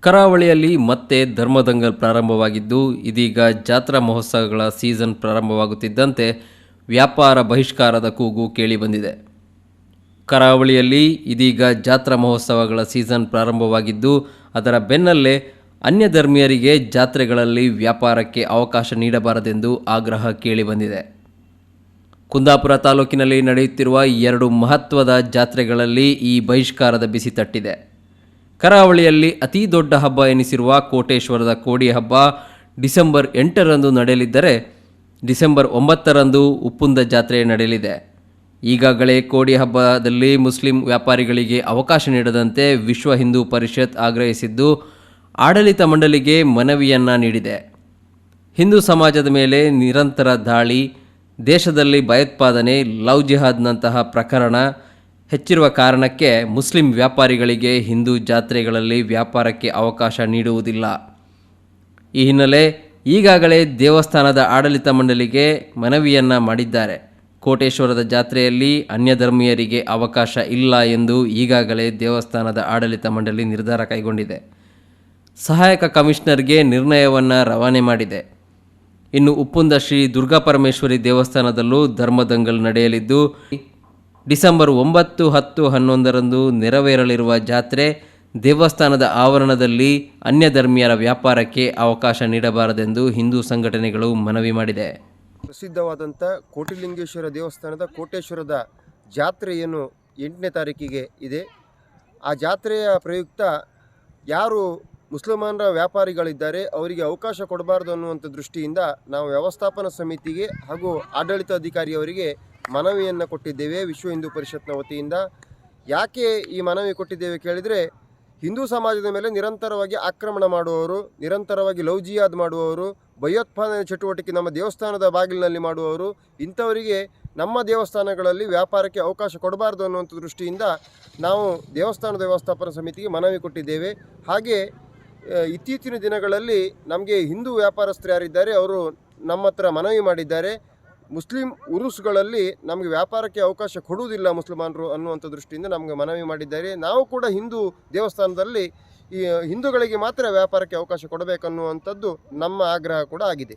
ಕರಾವಳಿಯಲ್ಲಿ ಮತ್ತೆ ಧರ್ಮದಂಗಲ್ ಪ್ರಾರಂಭವಾಗಿದ್ದು, ಇದೀಗ ಜಾತ್ರಾ ಮಹೋತ್ಸವಗಳ ಸೀಸನ್ ಪ್ರಾರಂಭವಾಗುತ್ತಿದ್ದಂತೆ ವ್ಯಾಪಾರ ಬಹಿಷ್ಕಾರದ ಕೂಗು ಕೇಳಿಬಂದಿದೆ. ಕರಾವಳಿಯಲ್ಲಿ ಇದೀಗ ಜಾತ್ರಾ ಮಹೋತ್ಸವಗಳ ಸೀಸನ್ ಪ್ರಾರಂಭವಾಗಿದ್ದು, ಅದರ ಬೆನ್ನಲ್ಲೇ ಅನ್ಯ ಧರ್ಮೀಯರಿಗೆ ಜಾತ್ರೆಗಳಲ್ಲಿ ವ್ಯಾಪಾರಕ್ಕೆ ಅವಕಾಶ ನೀಡಬಾರದೆಂದು ಆಗ್ರಹ ಕೇಳಿಬಂದಿದೆ. ಕುಂದಾಪುರ ತಾಲೂಕಿನಲ್ಲಿ ನಡೆಯುತ್ತಿರುವ 2 ಮಹತ್ವದ ಜಾತ್ರೆಗಳಲ್ಲಿ ಈ ಬಹಿಷ್ಕಾರದ ಬಿಸಿ ತಟ್ಟಿದೆ. ಕರಾವಳಿಯಲ್ಲಿ ಅತಿ ದೊಡ್ಡ ಹಬ್ಬ ಎನಿಸಿರುವ ಕೋಟೇಶ್ವರದ ಕೋಡಿ ಹಬ್ಬ ಡಿಸೆಂಬರ್ 8ರಂದು ನಡೆಯಲಿದ್ದರೆ, ಡಿಸೆಂಬರ್ 9ರಂದು ಉಪ್ಪುಂದ ಜಾತ್ರೆ ನಡೆಯಲಿದೆ. ಈಗಾಗಲೇ ಕೋಡಿ ಹಬ್ಬದಲ್ಲಿ ಮುಸ್ಲಿಂ ವ್ಯಾಪಾರಿಗಳಿಗೆ ಅವಕಾಶ ನೀಡದಂತೆ ವಿಶ್ವ ಹಿಂದೂ ಪರಿಷತ್ ಆಗ್ರಹಿಸಿದ್ದು, ಆಡಳಿತ ಮಂಡಳಿಗೆ ಮನವಿಯನ್ನ ನೀಡಿದೆ. ಹಿಂದೂ ಸಮಾಜದ ಮೇಲೆ ನಿರಂತರ ದಾಳಿ, ದೇಶದಲ್ಲಿ ಭಯೋತ್ಪಾದನೆ, ಲವ್ ಜಿಹಾದ್ನಂತಹ ಪ್ರಕರಣ ಹೆಚ್ಚಿರುವ ಕಾರಣಕ್ಕೆ ಮುಸ್ಲಿಂ ವ್ಯಾಪಾರಿಗಳಿಗೆ ಹಿಂದೂ ಜಾತ್ರೆಗಳಲ್ಲಿ ವ್ಯಾಪಾರಕ್ಕೆ ಅವಕಾಶ ನೀಡುವುದಿಲ್ಲ. ಈ ಹಿನ್ನೆಲೆ ಈಗಾಗಲೇ ದೇವಸ್ಥಾನದ ಆಡಳಿತ ಮಂಡಳಿಗೆ ಮನವಿಯನ್ನ ಮಾಡಿದ್ದಾರೆ. ಕೋಟೇಶ್ವರದ ಜಾತ್ರೆಯಲ್ಲಿ ಅನ್ಯ ಧರ್ಮೀಯರಿಗೆ ಅವಕಾಶ ಇಲ್ಲ ಎಂದು ಈಗಾಗಲೇ ದೇವಸ್ಥಾನದ ಆಡಳಿತ ಮಂಡಳಿ ನಿರ್ಧಾರ ಕೈಗೊಂಡಿದೆ. ಸಹಾಯಕ ಕಮಿಷನರ್ಗೆ ನಿರ್ಣಯವನ್ನು ರವಾನೆ ಮಾಡಿದೆ. ಇನ್ನು ಉಪ್ಪುಂದ ಶ್ರೀ ದುರ್ಗಾಪರಮೇಶ್ವರಿ ದೇವಸ್ಥಾನದಲ್ಲೂ ಧರ್ಮದಂಗಲ್ ನಡೆಯಲಿದ್ದು, ಡಿಸೆಂಬರ್ 9, 10, 11ರಂದು ನೆರವೇರಲಿರುವ ಜಾತ್ರೆ ದೇವಸ್ಥಾನದ ಆವರಣದಲ್ಲಿ ಅನ್ಯ ಧರ್ಮೀಯರ ವ್ಯಾಪಾರಕ್ಕೆ ಅವಕಾಶ ನೀಡಬಾರದೆಂದು ಹಿಂದೂ ಸಂಘಟನೆಗಳು ಮನವಿ ಮಾಡಿದೆ. ಪ್ರಸಿದ್ಧವಾದಂಥ ಕೋಟಿಲಿಂಗೇಶ್ವರ ದೇವಸ್ಥಾನದ ಕೋಟೇಶ್ವರದ ಜಾತ್ರೆ ಏನು 8ನೇ ತಾರೀಕಿಗೆ ಇದೆ. ಆ ಜಾತ್ರೆಯ ಪ್ರಯುಕ್ತ ಯಾರು ಮುಸಲ್ಮಾನರ ವ್ಯಾಪಾರಿಗಳಿದ್ದಾರೆ ಅವರಿಗೆ ಅವಕಾಶ ಕೊಡಬಾರ್ದು ಅನ್ನುವಂಥ ದೃಷ್ಟಿಯಿಂದ ನಾವು ವ್ಯವಸ್ಥಾಪನಾ ಸಮಿತಿಗೆ ಹಾಗೂ ಆಡಳಿತಾಧಿಕಾರಿಯವರಿಗೆ ಮನವಿಯನ್ನು ಕೊಟ್ಟಿದ್ದೇವೆ. ವಿಶ್ವ ಹಿಂದೂ ಪರಿಷತ್ನ ವತಿಯಿಂದ ಯಾಕೆ ಈ ಮನವಿ ಕೊಟ್ಟಿದ್ದೇವೆ ಕೇಳಿದರೆ, ಹಿಂದೂ ಸಮಾಜದ ಮೇಲೆ ನಿರಂತರವಾಗಿ ಆಕ್ರಮಣ ಮಾಡುವವರು, ನಿರಂತರವಾಗಿ ಲವ್ ಜಿಹಾದ್ ಮಾಡುವವರು, ಭಯೋತ್ಪಾದನೆ ಚಟುವಟಿಕೆ ನಮ್ಮ ದೇವಸ್ಥಾನದ ಬಾಗಿಲಿನಲ್ಲಿ ಮಾಡುವವರು, ಇಂಥವರಿಗೆ ನಮ್ಮ ದೇವಸ್ಥಾನಗಳಲ್ಲಿ ವ್ಯಾಪಾರಕ್ಕೆ ಅವಕಾಶ ಕೊಡಬಾರ್ದು ಅನ್ನುವಂಥ ದೃಷ್ಟಿಯಿಂದ ನಾವು ದೇವಸ್ಥಾನದ ವ್ಯವಸ್ಥಾಪನಾ ಸಮಿತಿಗೆ ಮನವಿ ಕೊಟ್ಟಿದ್ದೇವೆ. ಹಾಗೆ ಇತ್ತೀಚಿನ ದಿನಗಳಲ್ಲಿ ನಮಗೆ ಹಿಂದೂ ವ್ಯಾಪಾರಸ್ಥರು ಯಾರಿದ್ದಾರೆ ಅವರು ನಮ್ಮ ಹತ್ರ ಮನವಿ ಮಾಡಿದ್ದಾರೆ. ಮುಸ್ಲಿಂ ಉರುಸ್ಗಳಲ್ಲಿ ನಮಗೆ ವ್ಯಾಪಾರಕ್ಕೆ ಅವಕಾಶ ಕೊಡುವುದಿಲ್ಲ ಮುಸಲ್ಮಾನರು ಅನ್ನುವಂಥ ದೃಷ್ಟಿಯಿಂದ ನಮಗೆ ಮನವಿ ಮಾಡಿದ್ದಾರೆ. ನಾವು ಕೂಡ ಹಿಂದೂ ದೇವಸ್ಥಾನದಲ್ಲಿ ಈ ಹಿಂದೂಗಳಿಗೆ ಮಾತ್ರ ವ್ಯಾಪಾರಕ್ಕೆ ಅವಕಾಶ ಕೊಡಬೇಕನ್ನುವಂಥದ್ದು ನಮ್ಮ ಆಗ್ರಹ ಕೂಡ ಆಗಿದೆ.